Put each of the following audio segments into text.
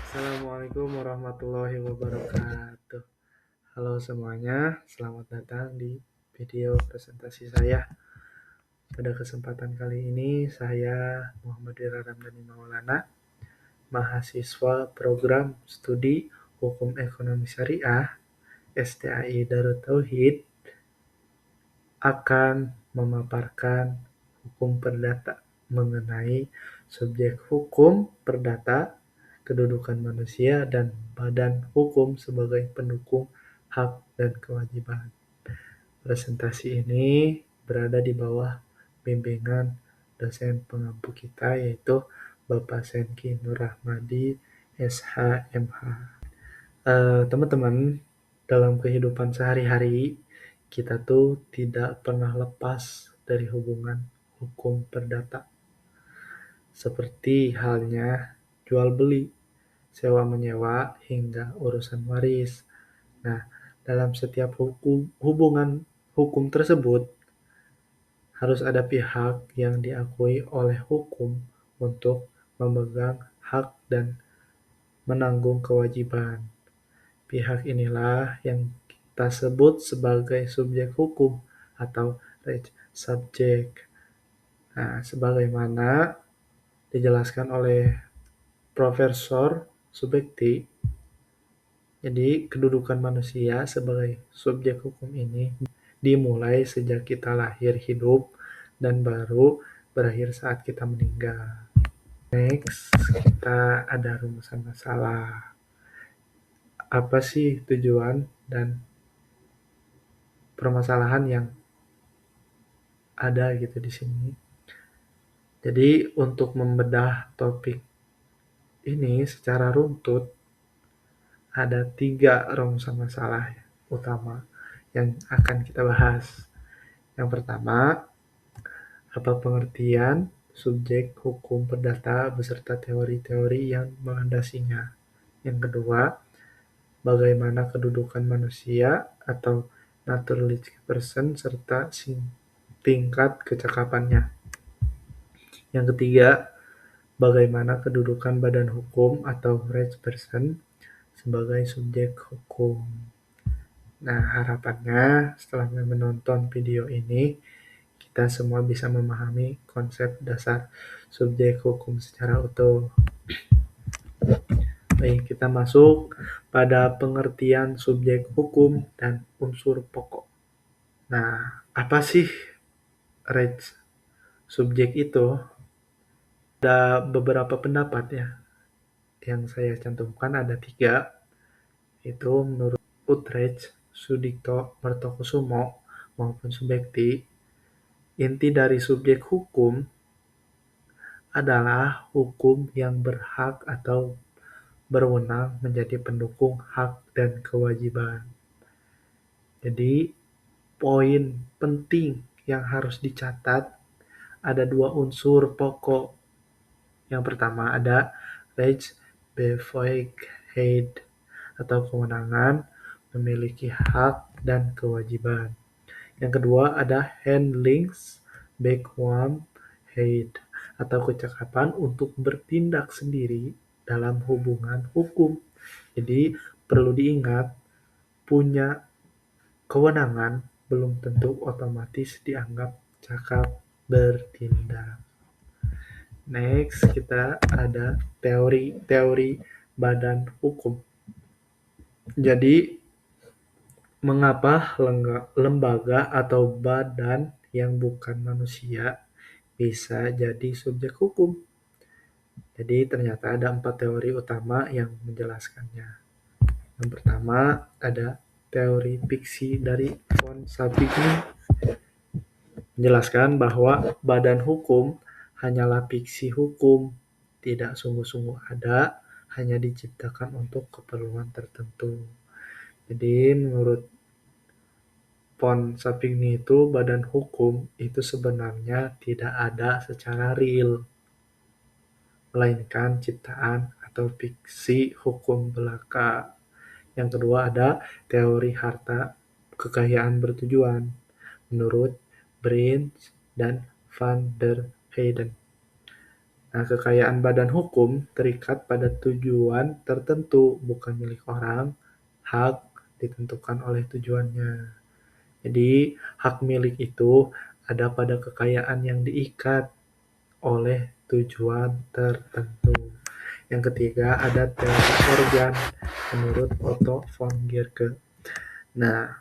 Assalamualaikum warahmatullahi wabarakatuh. Halo semuanya, selamat datang di video presentasi saya. Pada kesempatan kali ini, saya Muhammad Wira Ramdhani Maulana, mahasiswa program studi Hukum Ekonomi Syariah STAI Darut Tauhid, akan memaparkan hukum perdata mengenai subjek hukum perdata, kedudukan manusia, dan badan hukum sebagai pendukung hak dan kewajiban. Presentasi ini berada di bawah bimbingan dosen pengampu kita, yaitu Bapak Senki Nur Rahmadi, SHMH. Teman-teman, dalam kehidupan sehari-hari, kita tuh tidak pernah lepas dari hubungan hukum perdata. Seperti halnya jual beli, sewa menyewa, hingga urusan waris. Nah, dalam setiap hubungan hukum tersebut, harus ada pihak yang diakui oleh hukum untuk memegang hak dan menanggung kewajiban. Pihak inilah yang kita sebut sebagai subjek hukum atau subjek. Nah, sebagaimana dijelaskan oleh Profesor Subekti, jadi kedudukan manusia sebagai subjek hukum ini dimulai sejak kita lahir hidup dan baru berakhir saat kita meninggal. Next, kita ada rumusan masalah. Apa sih tujuan dan permasalahan yang ada gitu di sini? Jadi untuk membedah topik ini secara runtut, ada 3 rumusan masalah utama yang akan kita bahas. Yang pertama, apa pengertian subjek hukum perdata beserta teori-teori yang melandasinya. Yang kedua, bagaimana kedudukan manusia atau naturalistic person serta tingkat kecakapannya. Yang ketiga, bagaimana kedudukan badan hukum atau rights person sebagai subjek hukum. Nah, harapannya setelah menonton video ini, kita semua bisa memahami konsep dasar subjek hukum secara utuh. Baik, kita masuk pada pengertian subjek hukum dan unsur pokok. Nah, apa sih rights subjek itu? Ada beberapa pendapat ya. Yang saya cantumkan ada 3, itu menurut Utrecht, Sudikto, Mertokusumo, maupun Subekti. Inti dari subjek hukum adalah hukum yang berhak atau berwenang menjadi pendukung hak dan kewajiban. Jadi, poin penting yang harus dicatat ada 2 unsur pokok. Yang pertama ada Rechtsbevoegdheid atau kewenangan, memiliki hak dan kewajiban. Yang kedua ada Handlingsbekwaamheid atau kecakapan untuk bertindak sendiri dalam hubungan hukum. Jadi perlu diingat, punya kewenangan belum tentu otomatis dianggap cakap bertindak. Next, kita ada teori badan hukum. Jadi, mengapa lembaga atau badan yang bukan manusia bisa jadi subjek hukum? Jadi, ternyata ada 4 teori utama yang menjelaskannya. Yang pertama, ada teori fiksi dari von Savigny, menjelaskan bahwa badan hukum hanyalah fiksi hukum, tidak sungguh-sungguh ada, hanya diciptakan untuk keperluan tertentu. Jadi menurut von Savigny itu badan hukum itu sebenarnya tidak ada secara real, melainkan ciptaan atau fiksi hukum belaka. Yang kedua ada teori harta kekayaan bertujuan menurut Brins dan van der Heyden. Nah, kekayaan badan hukum terikat pada tujuan tertentu, bukan milik orang. Hak ditentukan oleh tujuannya. Jadi, hak milik itu ada pada kekayaan yang diikat oleh tujuan tertentu. Yang ketiga, ada teori organ menurut Otto von Guericke. Nah,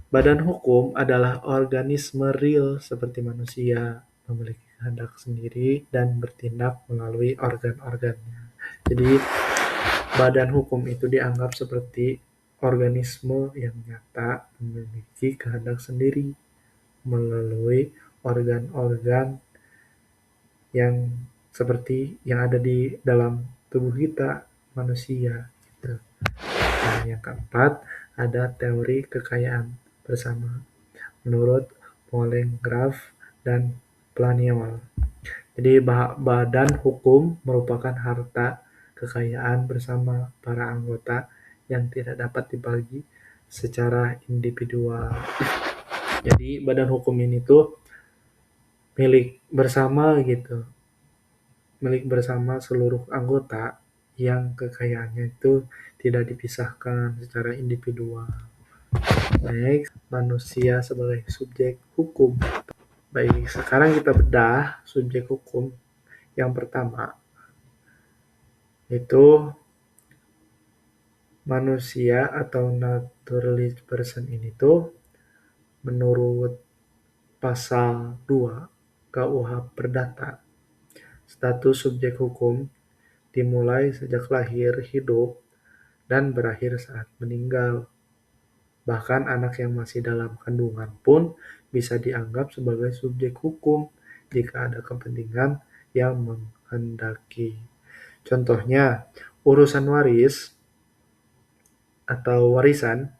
badan hukum adalah organisme real seperti manusia, memiliki kehendak sendiri dan bertindak melalui organ-organnya. Jadi, badan hukum itu dianggap seperti organisme yang nyata memiliki kehendak sendiri melalui organ-organ yang seperti yang ada di dalam tubuh kita manusia gitu. Nah, yang keempat ada teori kekayaan bersama menurut Molengraf dan Planiol. Jadi badan hukum merupakan harta kekayaan bersama para anggota yang tidak dapat dibagi secara individual. Jadi badan hukum ini tuh milik bersama gitu, milik bersama seluruh anggota yang kekayaannya itu tidak dipisahkan secara individual. Next, manusia sebagai subjek hukum. Baik, sekarang kita bedah subjek hukum. Yang pertama, itu manusia atau naturalist person ini tuh menurut pasal 2 KUH Perdata, status subjek hukum dimulai sejak lahir, hidup, dan berakhir saat meninggal. Bahkan anak yang masih dalam kandungan pun bisa dianggap sebagai subjek hukum jika ada kepentingan yang menghendaki. Contohnya, urusan waris atau warisan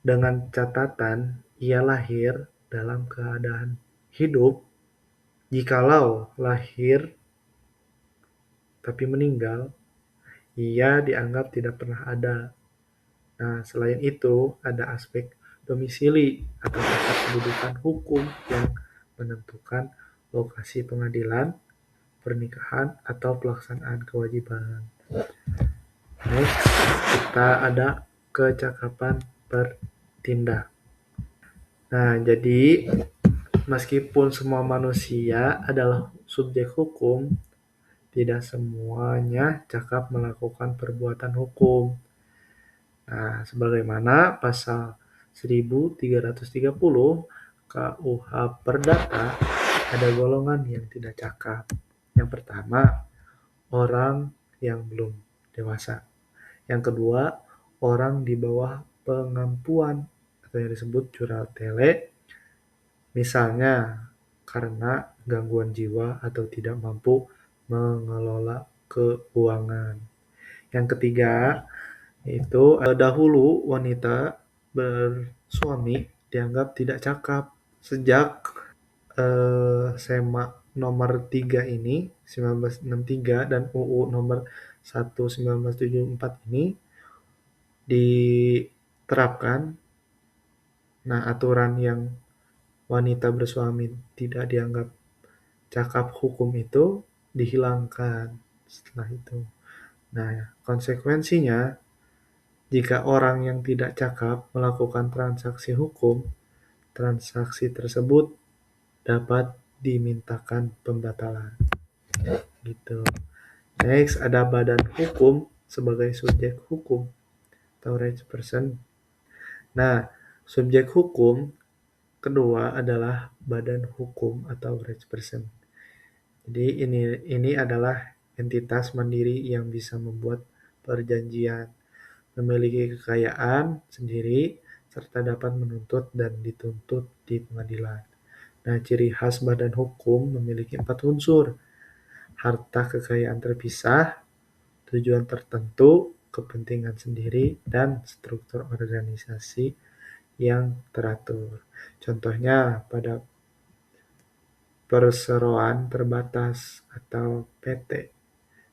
dengan catatan ia lahir dalam keadaan hidup. Jikalau lahir tapi meninggal, ia dianggap tidak pernah ada. Nah, selain itu, ada aspek domisili atau tempat kedudukan hukum yang menentukan lokasi pengadilan, pernikahan, atau pelaksanaan kewajiban. Next, kita ada kecakapan bertindak. Nah, jadi meskipun semua manusia adalah subjek hukum, tidak semuanya cakap melakukan perbuatan hukum. Nah, sebagaimana pasal 1330 KUH Perdata, ada golongan yang tidak cakap. Yang pertama, orang yang belum dewasa. Yang kedua, orang di bawah pengampuan atau yang disebut curatele, misalnya karena gangguan jiwa atau tidak mampu mengelola keuangan. Yang ketiga, itu dahulu wanita bersuami dianggap tidak cakap. Sejak SEMA nomor 3 ini 1963 dan UU nomor 1 1974 ini diterapkan. Nah, aturan yang wanita bersuami tidak dianggap cakap hukum itu dihilangkan setelah itu. Nah, konsekuensinya jika orang yang tidak cakap melakukan transaksi hukum, transaksi tersebut dapat dimintakan pembatalan. Gitu. Next, ada badan hukum sebagai subjek hukum atau rights person. Nah, subjek hukum kedua adalah badan hukum atau rights person. Jadi ini adalah entitas mandiri yang bisa membuat perjanjian, memiliki kekayaan sendiri, serta dapat menuntut dan dituntut di pengadilan. Nah, ciri khas badan hukum memiliki 4 unsur: harta kekayaan terpisah, tujuan tertentu, kepentingan sendiri, dan struktur organisasi yang teratur. Contohnya pada perseroan terbatas atau PT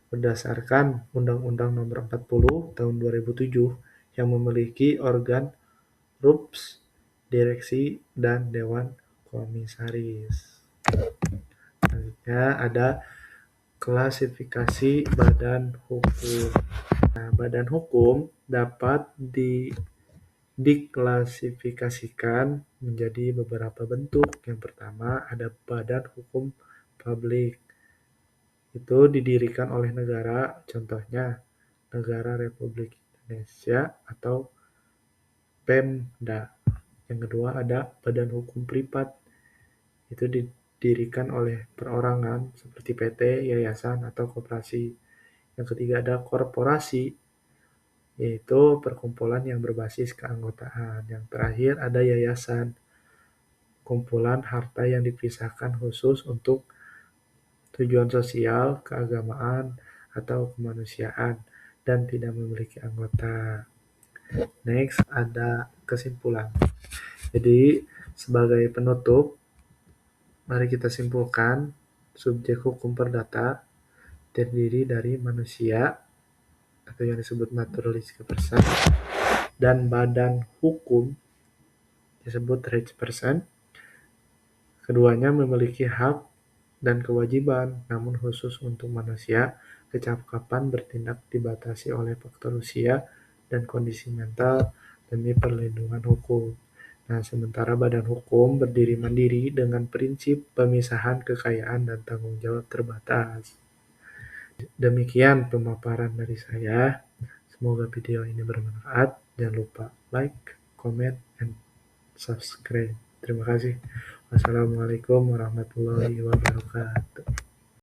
berdasarkan Undang-Undang Nomor 40 Tahun 2007 yang memiliki organ RUPS, direksi, dan dewan komisaris. Selanjutnya ada Klasifikasi badan hukum. Nah, badan hukum dapat diklasifikasikan menjadi beberapa bentuk. Yang pertama ada badan hukum publik. Itu didirikan oleh negara, contohnya Negara Republik Indonesia atau Pemda. Yang kedua ada badan hukum privat. Itu didirikan oleh perorangan seperti PT, yayasan, atau koperasi. Yang ketiga ada korporasi, yaitu perkumpulan yang berbasis keanggotaan. Yang terakhir ada yayasan, kumpulan harta yang dipisahkan khusus untuk tujuan sosial, keagamaan, atau kemanusiaan, dan tidak memiliki anggota. Next, ada kesimpulan. Jadi, sebagai penutup, mari kita simpulkan, subjek hukum perdata terdiri dari manusia, atau yang disebut naturalistic person, dan badan hukum disebut rights person. Keduanya memiliki hak dan kewajiban, namun khusus untuk manusia, kecakapan bertindak dibatasi oleh faktor usia dan kondisi mental demi perlindungan hukum. Nah, sementara badan hukum berdiri mandiri dengan prinsip pemisahan kekayaan dan tanggung jawab terbatas. Demikian pemaparan dari saya. Semoga video ini bermanfaat. Jangan lupa like, comment, and subscribe. Terima kasih. Wassalamualaikum warahmatullahi wabarakatuh.